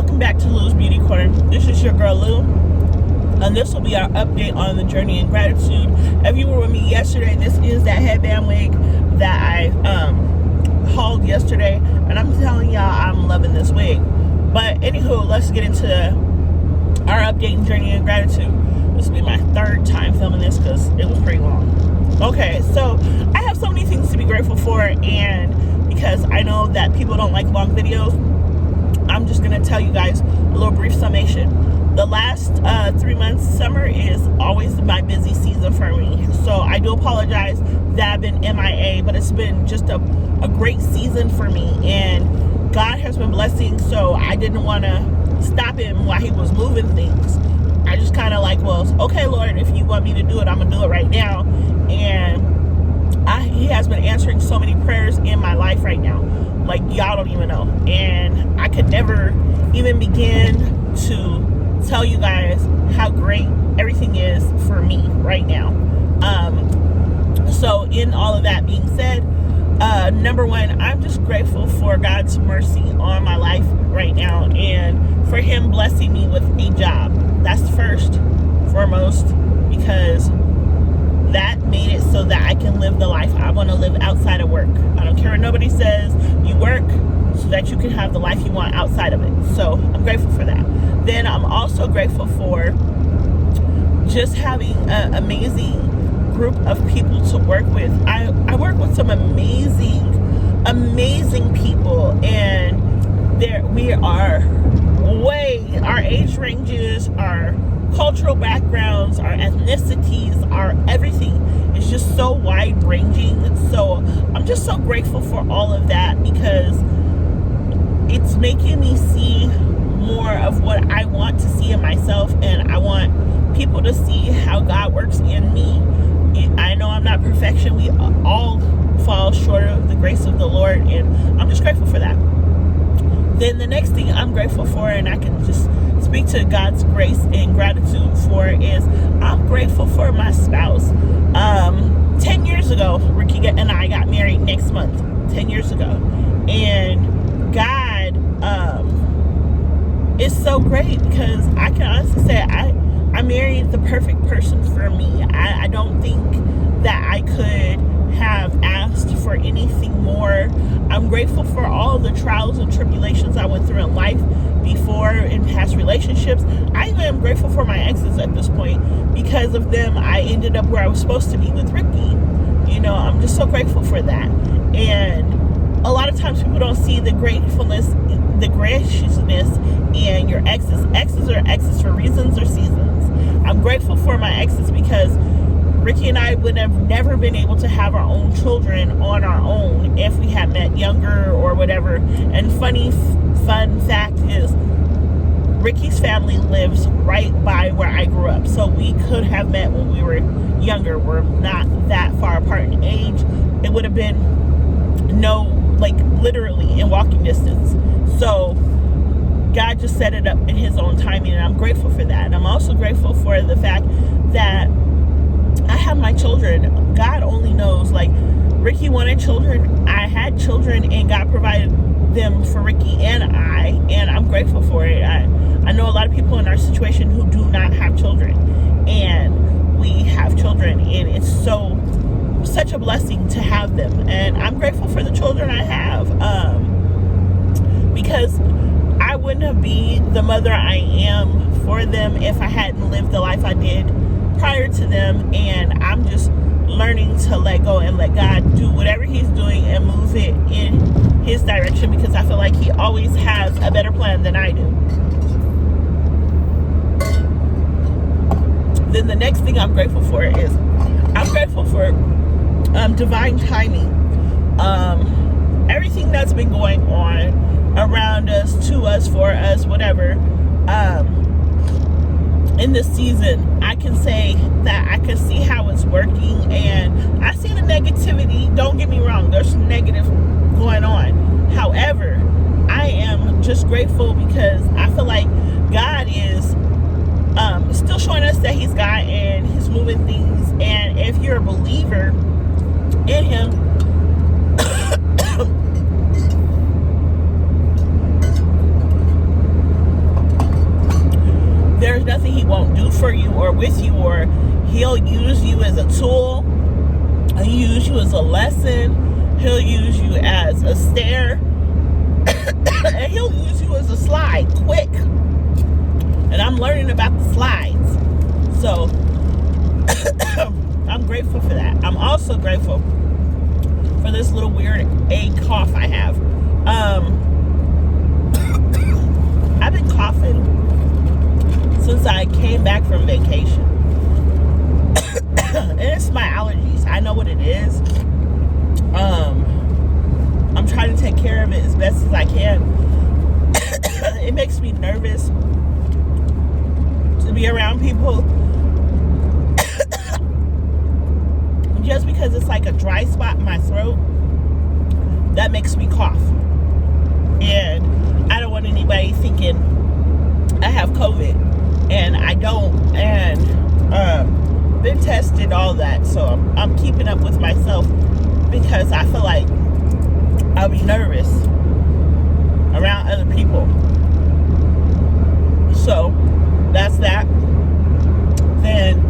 welcome back to Lou's Beauty Corner. This is your girl Lou, and this will be our update on the journey in gratitude. If you were with me yesterday, this is that headband wig that I hauled yesterday, and I'm telling y'all I'm loving this wig. But anywho, let's get into our update and journey in gratitude. This will be my third time filming this because it was pretty long. Okay, so I have so many things to be grateful for, and because I know that people don't like long videos, I'm just going to tell you guys a little brief summation. The last 3 months, summer is always my busy season for me. So I do apologize that I've been MIA, but it's been just a great season for me. And God has been blessing, so I didn't want to stop him while he was moving things. I just kind of like, well, okay, Lord, if you want me to do it, I'm going to do it right now. And he has been answering so many prayers in my life right now. Like, y'all don't even know. And I could never even begin to tell you guys how great everything is for me right now. So in all of that being said, number one, I'm just grateful for God's mercy on my life right now and for him blessing me with a job. That's first, foremost, because that made it so that I can live the life I want to live outside of work. I don't care what nobody says. You work so that you can have the life you want outside of it. So I'm grateful for that. Then I'm also grateful for just having an amazing group of people to work with. I work with some amazing people, and our age ranges, our cultural backgrounds, our ethnicities, our everything is just so wide ranging. So I'm just so grateful for all of that because it's making me see more of what I want to see in myself, and I want people to see how God works in me. I know I'm not perfection. We all fall short of the grace of the Lord, and I'm just grateful for that. Then the next thing I'm grateful for, and I can just speak to God's grace and gratitude for, is I'm grateful for my spouse. 10 years ago, Ricky and I got married next month, 10 years ago. And God is so great because I can honestly say I married the perfect person for me. I don't think that I could have asked for anything more. I'm grateful for all the trials and tribulations I went through in life before in past relationships. I even am grateful for my exes at this point. Because of them, I ended up where I was supposed to be with Ricky. You know, I'm just so grateful for that. And a lot of times people don't see the gratefulness, the graciousness in your exes. Exes are exes for reasons or seasons. I'm grateful for my exes because Ricky and I would have never been able to have our own children on our own if we had met younger or whatever. And fun fact is, Ricky's family lives right by where I grew up. So we could have met when we were younger. We're not that far apart in age. It would have been literally in walking distance. So God just set it up in his own timing, and I'm grateful for that. And I'm also grateful for the fact that I have my children. God only knows, like, Ricky wanted children, I had children, and God provided them for Ricky and I'm grateful for it. I know a lot of people in our situation who do not have children, and we have children, and it's such a blessing to have them. And I'm grateful for the children I have, because I wouldn't have been the mother I am for them if I hadn't lived the life I did prior to them. And I'm just learning to let go and let God do whatever he's doing and move it in his direction, because I feel like he always has a better plan than I do. Then the next thing I'm grateful for is I'm grateful for divine timing. Everything that's been going on around us, to us, for us, whatever, in this season, I can say that I can see how it's working, and I see the negativity. Don't get me wrong, there's some negative going on. However, I am just grateful because I feel like God is still showing us that he's God and he's moving things. And if you're a believer in him, for you or with you, or he'll use you as a tool. He'll use you as a lesson. He'll use you as a stair. And he'll use you as a slide quick. And I'm learning about the slides. So I'm grateful for that. I'm also grateful for this little weird egg cough I have. I've been coughing since I came back from vacation. And it's my allergies. I know what it is. I'm trying to take care of it as best as I can. It makes me nervous to be around people just because it's like a dry spot in my throat that makes me cough. And I don't want anybody thinking I have COVID, and I don't. And been tested, all that. So I'm keeping up with myself because I feel like I'll be nervous around other people. So that's that. Then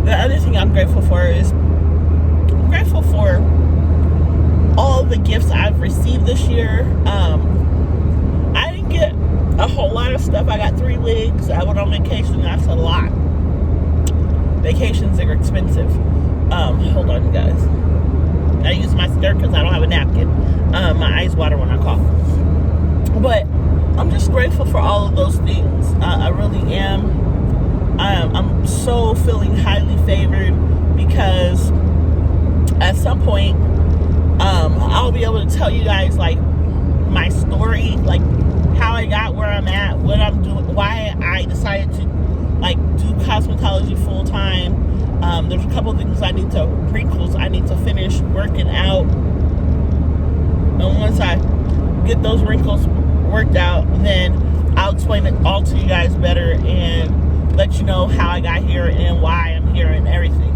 the other thing I'm grateful for is I'm grateful for all the gifts I've received this year. I didn't get a whole lot of stuff. I got 3 weeks. I went on vacation. That's a lot. Vacations are expensive. Hold on, you guys. I use my stir because I don't have a napkin. My eyes water when I cough. But I'm just grateful for all of those things. I really am. I'm so feeling highly favored because at some point I'll be able to tell you guys like my story, like how I got where I'm at, what I'm doing, why I decided to like do cosmetology full time. There's a couple things wrinkles I need to finish working out. And once I get those wrinkles worked out, then I'll explain it all to you guys better and let you know how I got here and why I'm here and everything.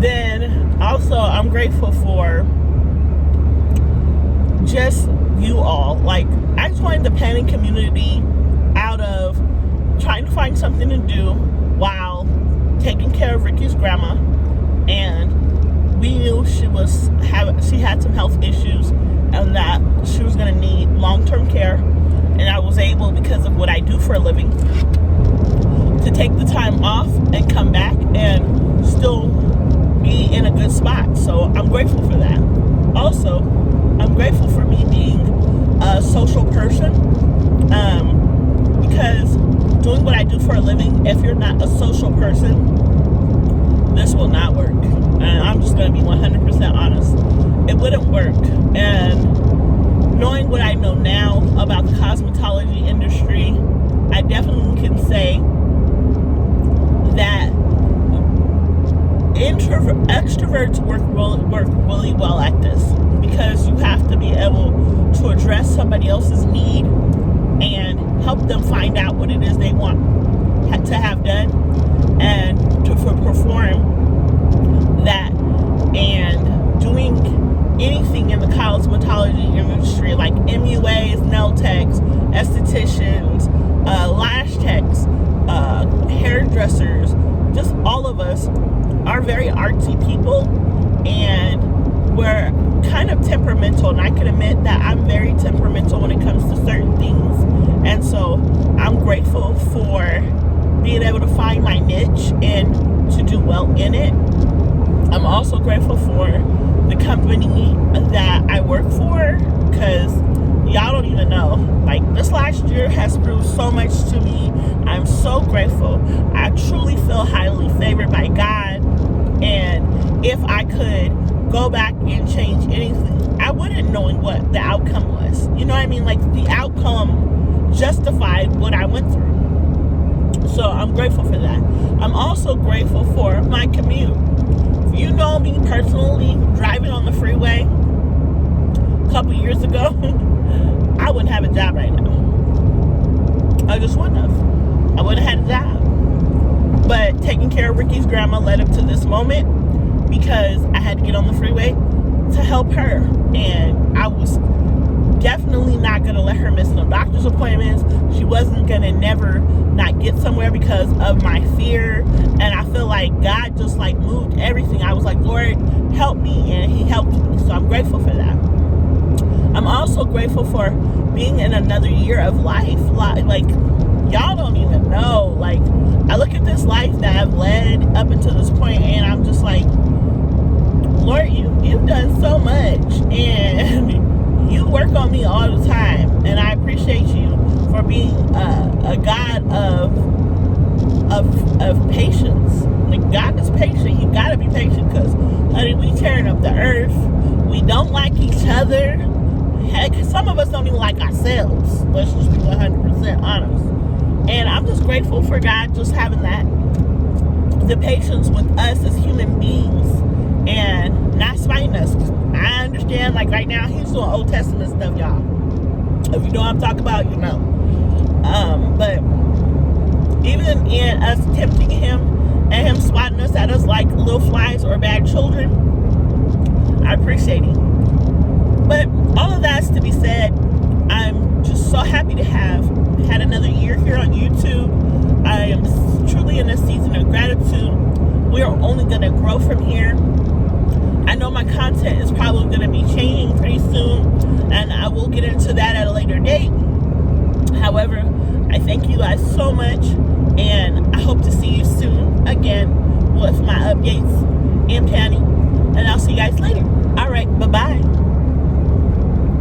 Then also I'm grateful for just you all. Like, I joined the planning community out of trying to find something to do while taking care of Ricky's grandma, and we knew she had some health issues and that she was going to need long-term care, and I was able, because of what I do for a living, to take the time off and come back and still be in a good spot. So I'm grateful for that. Also, I'm grateful for me being a social person, because doing what I do for a living, if you're not a social person, this will not work. And I'm just going to be 100% honest. It wouldn't work. And knowing what I know now about the cosmetology industry, I definitely can say that extroverts work really well at this, because you have to be able to address somebody else's need and help them find out what it is they want to have done, and to perform that. And doing anything in the cosmetology industry, like MUAs, nail techs, estheticians, lash techs, hairdressers, just all of us are very artsy people, and we're kind of temperamental, and I can admit that I'm very temperamental when it comes to certain things. And so I'm grateful for being able to find my niche and to do well in it. I'm also grateful for the company that I work for, because y'all don't even know, like, this last year has proved so much to me. I'm so grateful. I truly feel highly favored by God, and if I could go back and change anything, I wouldn't, knowing what the outcome was. You know what I mean? Like, the outcome justified what I went through. So I'm grateful for that. I'm also grateful for my commute. If you know me personally, driving on the freeway a couple years ago, I wouldn't have a job right now. I just wouldn't have. I wouldn't have had a job. But taking care of Ricky's grandma led up to this moment, because I had to get on the freeway to help her. And I was definitely not going to let her miss no doctor's doctor's appointments. She wasn't gonna never not get somewhere because of my fear. And I feel like God just like moved everything. I was like, Lord, help me, and he helped me. So I'm grateful for that. I'm also grateful for being in another year of life. Like, y'all don't even know. Like, I look at this life that I've led up until this point, and I'm just like, Lord, you've done so much, and you work on me all the time, and I appreciate you for being a God of patience. Like, God is patient. You gotta be patient, because, honey, we tearing up the earth. We don't like each other. Heck, some of us don't even like ourselves. Let's just be 100% honest. And I'm just grateful for God just having the patience with us as human beings and not spiting us. I understand, like right now, he's doing Old Testament stuff, y'all. If you know what I'm talking about, you know. But even in us tempting him and him swatting us at us like little flies or bad children, I appreciate it. But all of that's to be said, I'm just so happy to have had another year here on YouTube. I am truly in a season of gratitude. We are only going to grow from here. I know my content is probably going to be changing pretty soon, and I will get into that at a later date. However, I thank you guys so much, and I hope to see you soon again with my updates and planning, and I'll see you guys later. All right, bye-bye.